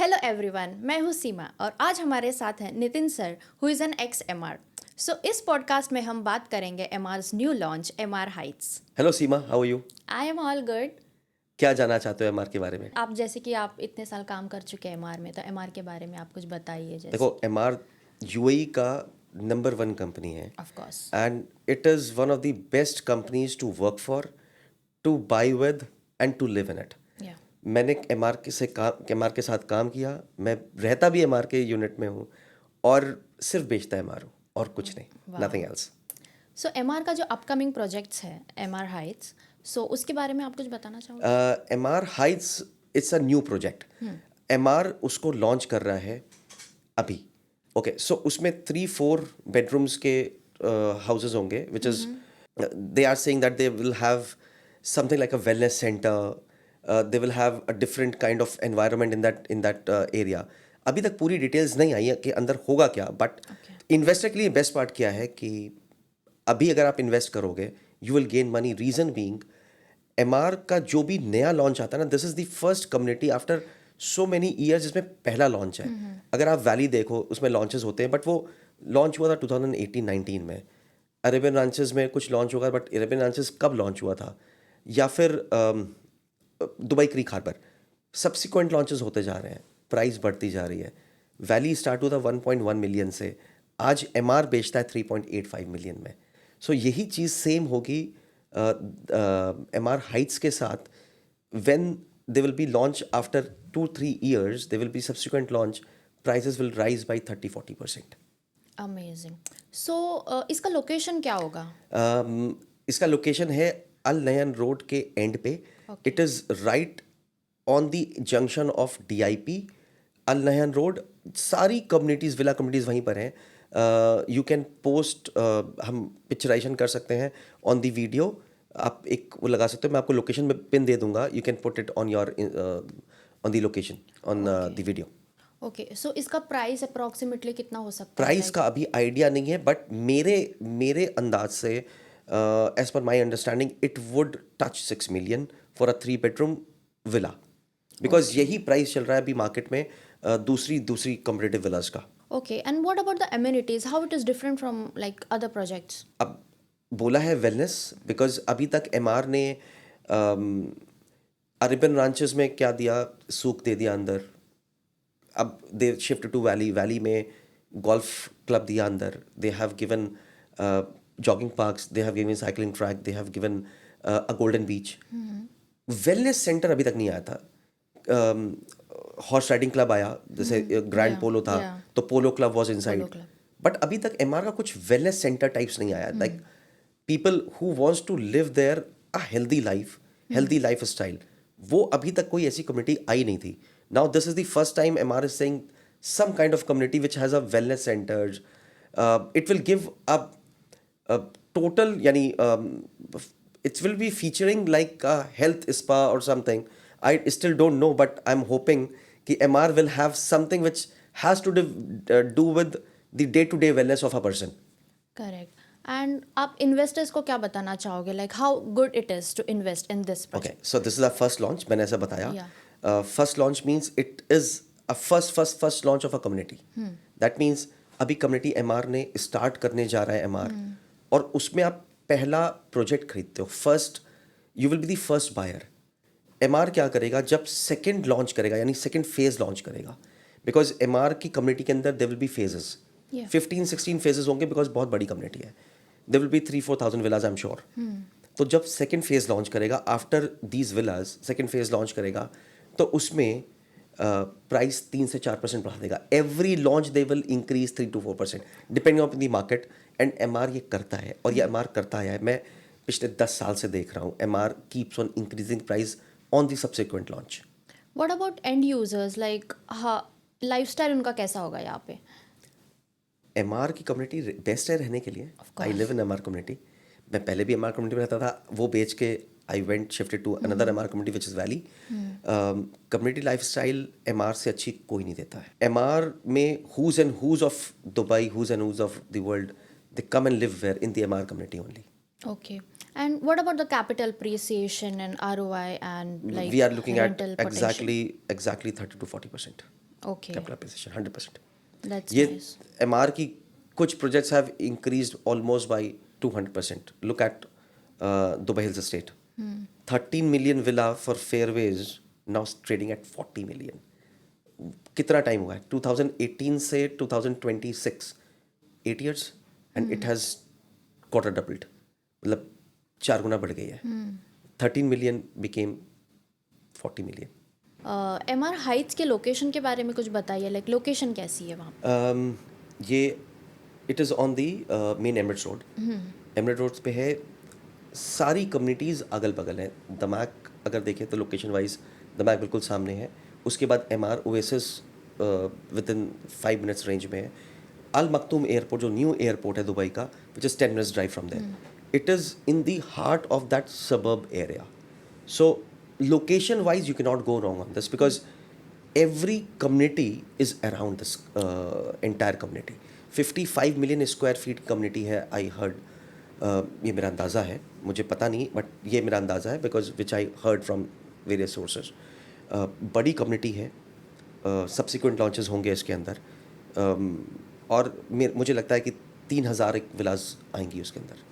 Hello everyone, मैं हूँ सीमा और आज हमारे साथ हैं Nitin sir who is an ex Emaar. So इस पॉडकास्ट में हम बात करेंगे Emaar's new launch Emaar Heights. Hello Seema, how are you? I am all good. क्या जानना चाहते हो एमआर के बारे में? आप जैसे कि आप इतने साल काम कर चुके हैं एमआर में, तो एमआर के बारे में आप कुछ बताइए। जैसे देखो, एमआर यूएई का नंबर 1 कंपनी है of course. And it is one of the best companies to work for, to buy with and to live in it. Yeah मैंने एमआर के साथ काम किया। मैं रहता भी एमआर के यूनिट में हूँ और सिर्फ बेचता एमआर हूँ और कुछ नहीं, नथिंग एल्स। सो एमआर का जो अपकमिंग प्रोजेक्ट्स है एमआर हाइट्स, सो उसके बारे में आप कुछ बताना चाहोगे? MR Heights it's a new project. MR उसको लॉन्च कर रहा है अभी। ओके, सो उसमें 3-4 बेडरूम्स के हाउसेज होंगे, which is they are saying that they will have something like a wellness centre, they will have a different kind of environment in that area. अभी तक पूरी डिटेल्स नहीं आई है कि अंदर होगा क्या, बट इन्वेस्टर के लिए बेस्ट पार्ट क्या है कि अभी अगर आप इन्वेस्ट करोगे you will gain money. Reason being, Emaar का जो भी नया लॉन्च आता है ना, this is the first community after so many years जिसमें पहला लॉन्च है। अगर आप वैली देखो उसमें लॉन्चेस होते हैं, बट वो लॉन्च हुआ था 2018-19 में। अरेबियन रांचेस में कुछ लॉन्च होगा, बट अरेबियन रांचेस कब लॉन्च हुआ था? या फिर Dubai creek harbour. Subsequent launches होते जा रहे हैं, प्राइस बढ़ती जा रही है। वैली स्टार्ट हुआ था 1.1 मिलियन से, आज एमआर बेचता है 3.85 मिलियन में। सो यही चीज़ सेम होगी एमआर हाइट्स के साथ। When they will be launch after 2-3 years, there will be subsequent launch, prices will rise by 30-40%. Amazing. So इसका लोकेशन क्या होगा? इसका लोकेशन है अल नयन रोड के एंड पे। It is right on the junction of DIP Al Nayan road. सारी communities, villa communities वहीं पर हैं। यू कैन पोस्ट, हम पिक्चराइजेशन कर सकते हैं ऑन द वीडियो। आप एक वो लगा सकते हो, मैं आपको लोकेशन में पिन दे दूंगा। You can put it on your on the location on the video. Okay, so इसका प्राइस अप्रॉक्सीमेटली कितना हो सकता है? प्राइस का अभी आइडिया नहीं है, बट मेरे अंदाज से, as per my understanding, it would touch 6 million for a 3 bedroom villa, because यही प्राइस चल रहा है अभी मार्केट में दूसरी कम्पिटेटिव विलास का। Okay, and what about the amenities? How it is different from like other projects? अब बोला है वेलनेस, बिकॉज अभी तक एमआर ने अरेबियन रांचेस में क्या दिया, सूक दे दिया अंदर। अब दे शिफ्ट टू वैली में गोल्फ क्लब दिया अंदर। They have given jogging parks, they have given cycling track, they have given a golden beach. Wellness centre अभी तक नहीं आया था। हॉर्स राइडिंग क्लब आया, जैसे ग्रैंड Yeah, पोलो था, yeah. तो polo club was inside. Polo Club. But अभी तक एमआर का कुछ वेलनेस सेंटर टाइप्स नहीं आया। Like people who wants to live there a healthy lifestyle, वो अभी तक कोई ऐसी कम्युनिटी आई नहीं थी। Now this is the first time Emaar is saying some kind of community which has a wellness centers. It will give a total, yani, it will be featuring like a health spa or something. I still don't know, but I'm hoping कि MR will have something which has to do with the day-to-day wellness of a person. Correct. And आप investors को क्या बताना चाहोगे? Like how good it is to invest in this Okay, project? so this is our first launch. मैंने ऐसा बताया। Yeah. First launch means it is a first launch of a community. That means अभी community MR ने start करने जा रहा है MR, और उसमें आप पहला प्रोजेक्ट खरीदते हो। First, you will be the first buyer. Emaar क्या करेगा जब सेकंड लॉन्च करेगा, यानी सेकंड फेज लॉन्च करेगा, बिकॉज एमआर की कम्युनिटी के अंदर there will be phases. Yeah. 15-16 phases होंगे, बिकॉज बहुत बड़ी कम्युनिटी है। There will be 3-4 thousand villas, I am sure. तो जब सेकंड फेज लॉन्च करेगा, after these villas second phase launch करेगा, तो उसमें प्राइस 3 से 4% बढ़ा देगा। Every launch they will increase 3-4% depending on the market. And MR ये करता है, और ये एमआर करता आया है। मैं पिछले 10 साल से देख रहा हूँ MR keeps on increasing price on the subsequent launch. What about end users? Like हाँ, lifestyle उनका कैसा होगा यहाँ पे? एमआर की कम्युनिटी बेस्ट है रहने के लिए। I live in MR community. मैं पहले भी एमआर कम्युनिटी में रहता था, वो बेच के I went shifted to another Emaar community which is valley. Community lifestyle Emaar से अच्छी कोई नहीं देता है। एमआर में who's and who's of Dubai, who's and who's of the world, they come and live where in the Emaar community only. Okay. And what about the capital appreciation and ROI and like We are looking at rental potential? exactly 30-40%. Okay, capitalization 100%। That's ये nice. Emaar की कुछ projects have increased almost by 200%। Look at Dubai hills estate, 13 million villa for fairways now trading at 40 million. कितना time हुआ है? 2018 से 2026, 8 years, and it has quarter doubled, मतलब 4 गुना बढ़ गई है। 13 million became 40 million. Emaar heights के लोकेशन के बारे में कुछ बताइए, लाइक लोकेशन कैसी है वहाँ पे? ये it is on the main Emirates road. Emirate road पे है, सारी कम्युनिटीज़ अगल बगल हैं। दमाक अगर देखें तो लोकेशन वाइज दमाक बिल्कुल सामने है। उसके बाद एमआर ओएसिस विद इन 5 मिनट्स रेंज में है। अल मखतूम एयरपोर्ट जो न्यू एयरपोर्ट है दुबई का, which is 10 minutes drive from there, it is in the heart of that suburb area. So location wise you cannot go wrong on this, because every community is around this entire community. 55 million square feet community है, I heard. ये मेरा अंदाज़ा है, मुझे पता नहीं, but ये मेरा अंदाज़ा है because which I heard from various sources. बड़ी कम्युनिटी है, सब्सिक्वेंट लॉन्चेस होंगे इसके अंदर, और मुझे लगता है कि 3000 विलास आएंगी उसके अंदर।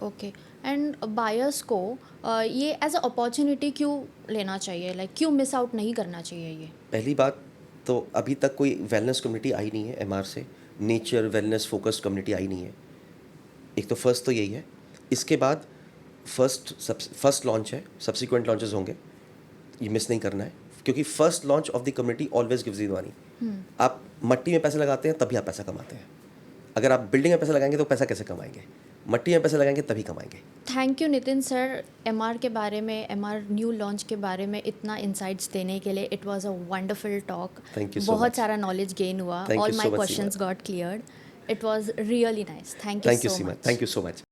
ओके, एंड बायर्स को ये एज अ अपॉर्चुनिटी क्यों लेना चाहिए, लाइक क्यों मिस आउट नहीं करना चाहिए ये? पहली बात तो अभी तक कोई वेलनेस कम्युनिटी आई नहीं है एमआर से, नेचर वेलनेस फोकस्ड कम्युनिटी आई नहीं है। एक तो फर्स्ट तो यही है। इसके बाद फर्स्ट लॉन्च है, सब्सिक्वेंट लॉन्चेस होंगे, ये मिस नहीं करना है, क्योंकि first launch of the community always gives the money. आप मट्टी में पैसे लगाते हैं तभी आप पैसा कमाते हैं। अगर आप बिल्डिंग में पैसा लगाएंगे तो पैसा कैसे कमाएंगे? मट्टी में पैसा लगाएंगे तभी कमाएंगे। Thank you Nitin sir, MR के बारे में, एमआर न्यू लॉन्च के बारे में इतना इंसाइट्स देने के लिए। It was a wonderful talk. Thank you so बहुत much. सारा नॉलेज गेन हुआ। Thank all you my so much, questions Seema. Got cleared. It was really nice. Thank you Thank you, so Seema. Much. Thank you so much.